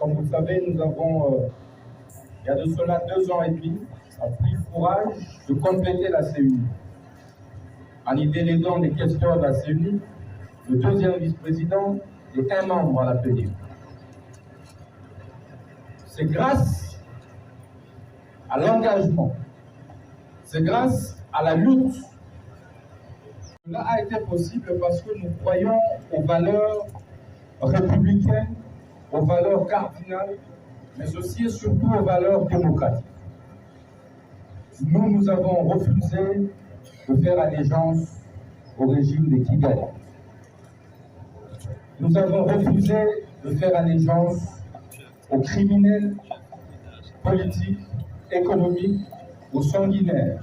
Comme vous le savez, nous avons, il y a de cela 2 ans et demi, pris le courage de compléter la CENI. En y déléguant les questeurs de la CENI, le 2e vice-président et un membre à l'atelier. C'est grâce à l'engagement, c'est grâce à la lutte. Cela a été possible parce que nous croyons aux valeurs républicaines, aux valeurs cardinales, mais aussi et surtout aux valeurs démocratiques. Nous avons refusé de faire allégeance au régime de Kigali. Nous avons refusé de faire allégeance aux criminels politiques, économiques, aux sanguinaires,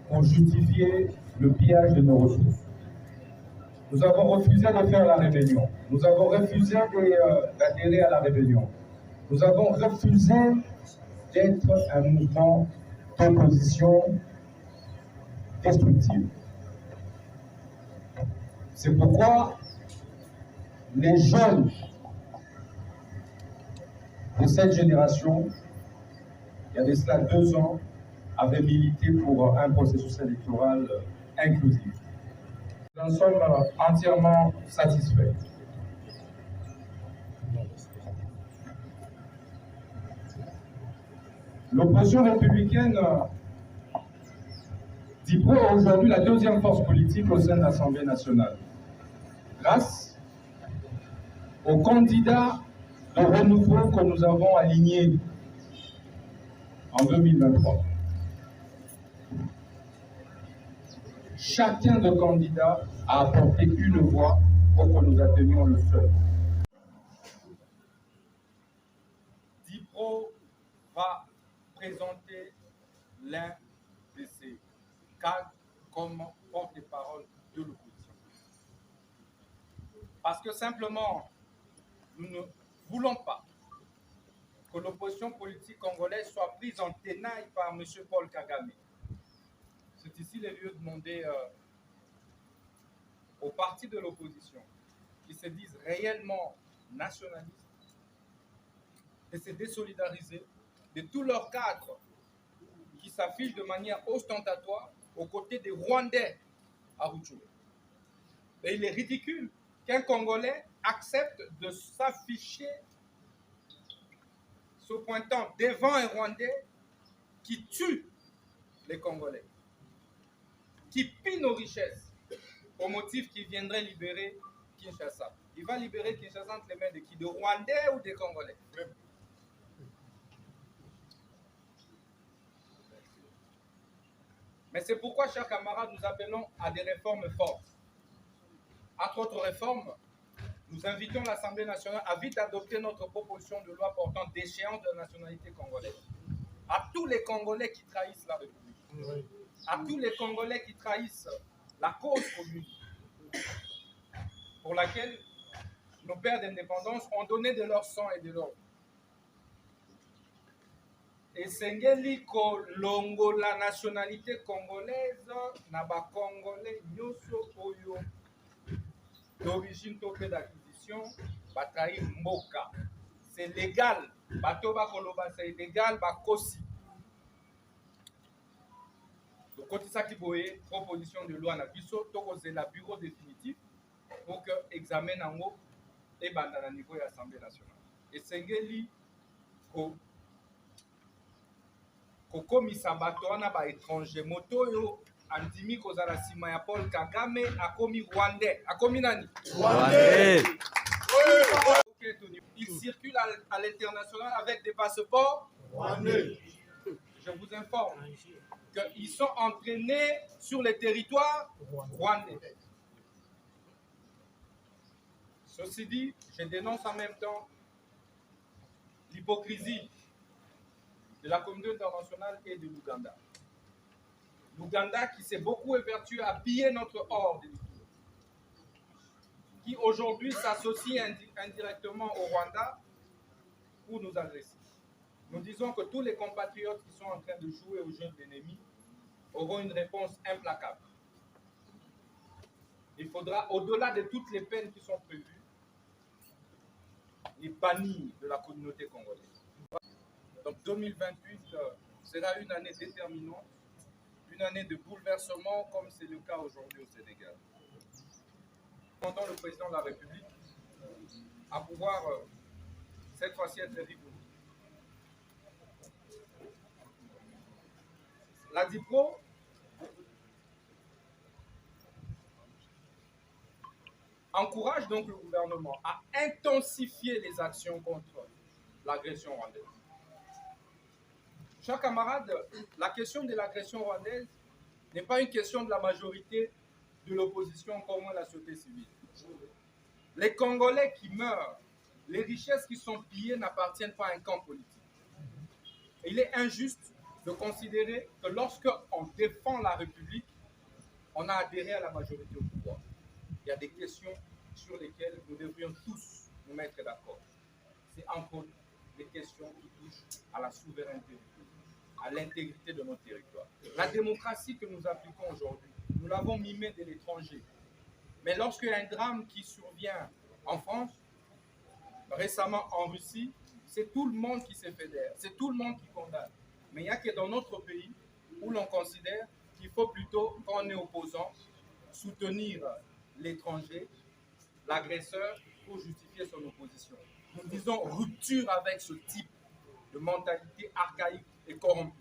pour justifier le pillage de nos ressources. Nous avons refusé de faire la rébellion. Nous avons refusé d'adhérer à la rébellion. Nous avons refusé d'être un mouvement d'opposition destructive. C'est pourquoi les jeunes de cette génération, il y a de cela 2 ans, avaient milité pour un processus électoral inclusif. Nous en sommes entièrement satisfaits. L'opposition républicaine DIPRO est aujourd'hui la 2e force politique au sein de l'Assemblée nationale, grâce aux candidats de renouveau que nous avons alignés en 2023. Chacun des candidats a apporté une voix pour que nous atteignions le seul. DIPRO va présenter l'un de ses cadres comme porte-parole de l'opposition. Parce que simplement, nous ne voulons pas que l'opposition politique congolaise soit prise en tenaille par M. Paul Kagame. C'est ici le lieu de demander aux partis de l'opposition qui se disent réellement nationalistes de se désolidariser de tous leurs cadres qui s'affichent de manière ostentatoire aux côtés des Rwandais à Rutshuru. Et il est ridicule qu'un Congolais accepte de s'afficher se pointant devant un Rwandais qui tue les Congolais, qui pille nos richesses au motif qu'il viendrait libérer Kinshasa. Il va libérer Kinshasa entre les mains de qui? De Rwandais ou des Congolais? Mais c'est pourquoi, chers camarades, nous appelons à des réformes fortes. Entre autres réformes, nous invitons l'Assemblée nationale à vite adopter notre proposition de loi portant déchéance de la nationalité congolaise. À tous les Congolais qui trahissent la République, à tous les Congolais qui trahissent la cause commune pour laquelle nos pères d'indépendance ont donné de leur sang et de leur vie. Et Sengeli Kolongo, la nationalité congolaise, Naba Congolais, Nyoso Oyo, d'origine topée d'acquisition, Bataï Mboka. C'est légal. Batoba Koloba, c'est illégal, Bakosi. Donc, quand ça qui boye, proposition de loi na biso, c'est la bureau définitif pour que examen en haut et bandana niveau de l'Assemblée nationale. Et Sengeli kokomisa bato wana ba étranger moto yo andimi kozala sima ya Paul Kagame akomi Rwandais. Akomi nani? Rwandais. Il circule à l'international avec des passeports rwandais. Je vous informe qu'ils sont entraînés sur les territoires rwandais. Ceci dit, je dénonce en même temps l'hypocrisie de la communauté internationale et de l'Ouganda. L'Ouganda qui s'est beaucoup évertué à piller notre or de l'Itourie, qui aujourd'hui s'associe indirectement au Rwanda pour nous agresser. Nous disons que tous les compatriotes qui sont en train de jouer au jeu de l'ennemi auront une réponse implacable. Il faudra, au-delà de toutes les peines qui sont prévues, et banni de la communauté congolaise. Donc 2028 sera une année déterminante, une année de bouleversement comme c'est le cas aujourd'hui au Sénégal. Demandons le président de la République à pouvoir cette fois-ci être rigoureux. La DIPRO encourage donc le gouvernement à intensifier les actions contre l'agression rwandaise. Chers camarades, la question de l'agression rwandaise n'est pas une question de la majorité de l'opposition comme la société civile. Les Congolais qui meurent, les richesses qui sont pillées n'appartiennent pas à un camp politique. Et il est injuste de considérer que lorsque on défend la République, on a adhéré à la majorité au pouvoir. Il y a des questions sur lesquelles nous devrions tous nous mettre d'accord. C'est entre autres des questions qui touchent à la souveraineté, à l'intégrité de notre territoire. La démocratie que nous appliquons aujourd'hui, nous l'avons mimée de l'étranger. Mais lorsqu'il y a un drame qui survient en France, récemment en Russie, c'est tout le monde qui se fédère, c'est tout le monde qui condamne. Mais il n'y a que dans notre pays où l'on considère qu'il faut plutôt, quand on est opposant, soutenir l'étranger, l'agresseur, pour justifier son opposition. Nous disons rupture avec ce type de mentalité archaïque et corrompue.